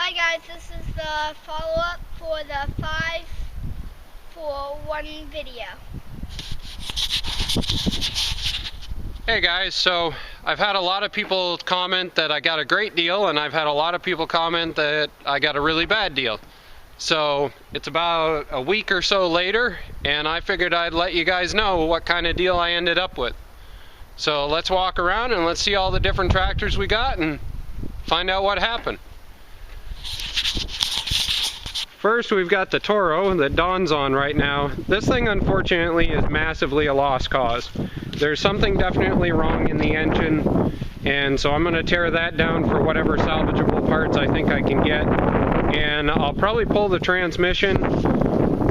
Hi guys, this is the follow-up for the 5-for-1 video. Hey guys, so I've had a lot of people comment that I got a great deal, and I've had a lot of people comment that I got a really bad deal. So it's about a week or so later, and I figured I'd let you guys know what kind of deal I ended up with. So let's walk around and let's see all the different tractors we got and find out what happened. First, we've got the Toro that Don's on right now. This thing, unfortunately, is massively a lost cause. There's something definitely wrong in the engine, and so I'm going to tear that down for whatever salvageable parts I think I can get, and I'll probably pull the transmission.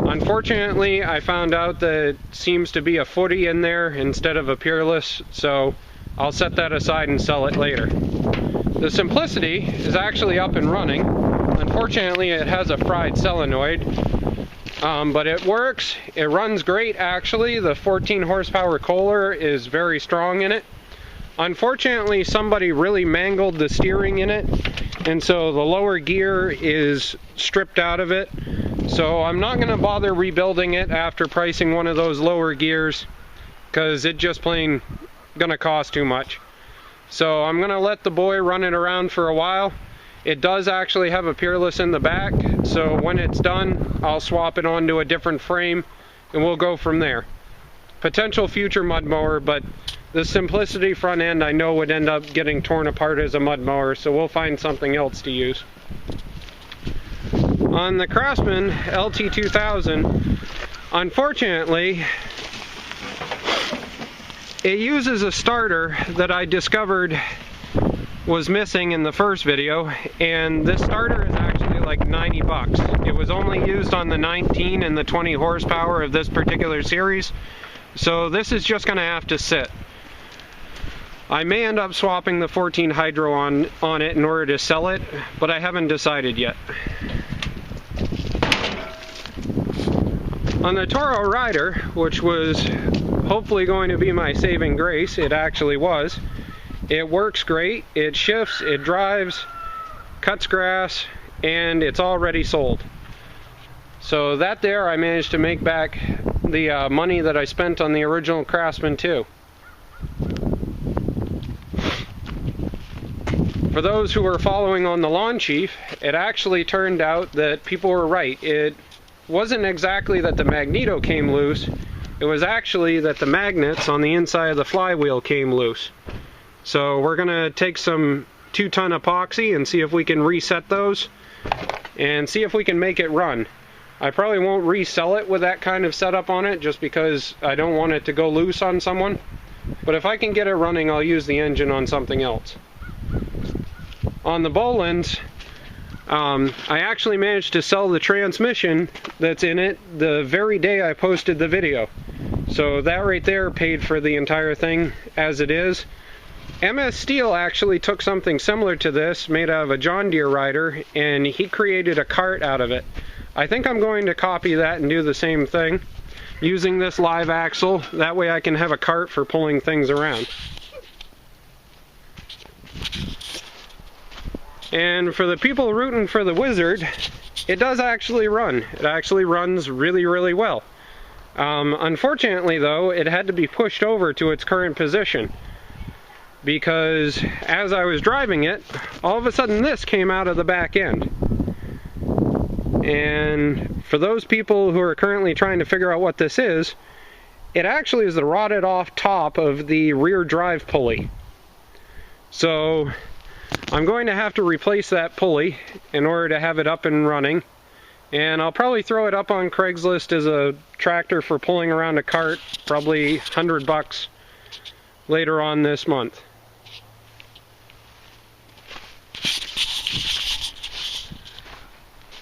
Unfortunately, I found out that it seems to be a footy in there instead of a Peerless, so I'll set that aside and sell it later. The Simplicity is actually up and running. Unfortunately, it has a fried solenoid, but it works. It runs great, actually. The 14 horsepower Kohler is very strong in it. Unfortunately, somebody really mangled the steering in it, and so the lower gear is stripped out of it. So I'm not going to bother rebuilding it after pricing one of those lower gears, because it just plain going to cost too much. So I'm going to let the boy run it around for a while. It does actually have a Peerless in the back, so when it's done, I'll swap it onto a different frame, and we'll go from there. Potential future mud mower, but the Simplicity front end I know would end up getting torn apart as a mud mower, so we'll find something else to use. On the Craftsman LT2000, unfortunately, it uses a starter that I discovered was missing in the first video, and this starter is actually like 90 bucks. It was only used on the 19 and the 20 horsepower of this particular series, so this is just going to have to sit. I may end up swapping the 14 Hydro on it in order to sell it, but I haven't decided yet. On the Toro Rider, which was hopefully going to be my saving grace, it actually was. It works great, it shifts, it drives, cuts grass, and it's already sold. So that there, I managed to make back the money that I spent on the original Craftsman too. For those who were following on the Lawn Chief, it actually turned out that people were right. It wasn't exactly that the magneto came loose, it was actually that the magnets on the inside of the flywheel came loose. So we're going to take some 2-ton epoxy and see if we can reset those and see if we can make it run. I probably won't resell it with that kind of setup on it just because I don't want it to go loose on someone. But if I can get it running, I'll use the engine on something else. On the Bolins, I actually managed to sell the transmission that's in it the very day I posted the video. So that right there paid for the entire thing as it is. MS Steel actually took something similar to this, made out of a John Deere rider, and he created a cart out of it. I think I'm going to copy that and do the same thing, using this live axle. That way I can have a cart for pulling things around. And for the people rooting for the Wizard, it does actually run. It actually runs really, really well. Unfortunately though, it had to be pushed over to its current position, because as I was driving it, all of a sudden this came out of the back end. And for those people who are currently trying to figure out what this is, it actually is the rotted off top of the rear drive pulley. So I'm going to have to replace that pulley in order to have it up and running. And I'll probably throw it up on Craigslist as a tractor for pulling around a cart, probably 100 bucks later on this month.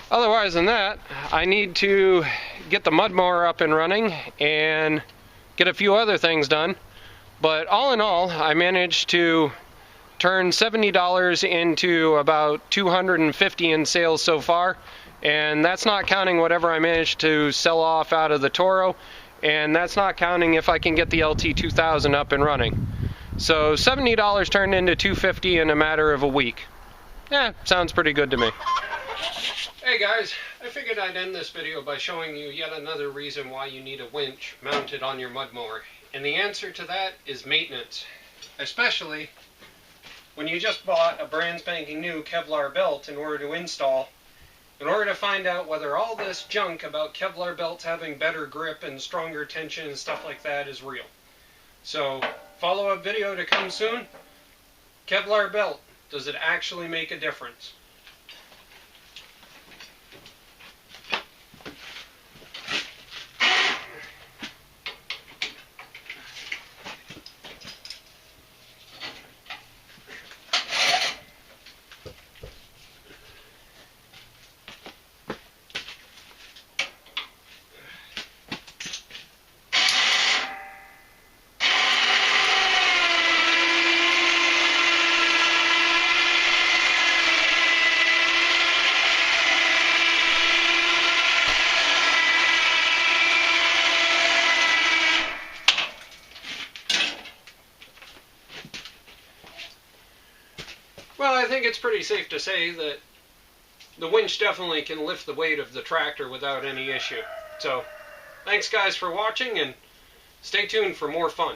Otherwise than that, I need to get the mud mower up and running and get a few other things done. But all in all, I managed to turn $70 into about $250 in sales so far. And that's not counting whatever I managed to sell off out of the Toro. And that's not counting if I can get the LT2000 up and running. So $70 turned into $250 in a matter of a week. Yeah, sounds pretty good to me. Hey guys, I figured I'd end this video by showing you yet another reason why you need a winch mounted on your mud mower. And the answer to that is maintenance. Especially when you just bought a brand spanking new Kevlar belt in order to find out whether all this junk about Kevlar belts having better grip and stronger tension and stuff like that is real. So, follow-up video to come soon. Kevlar belt, does it actually make a difference? Well, I think it's pretty safe to say that the winch definitely can lift the weight of the tractor without any issue. So, thanks guys for watching, and stay tuned for more fun.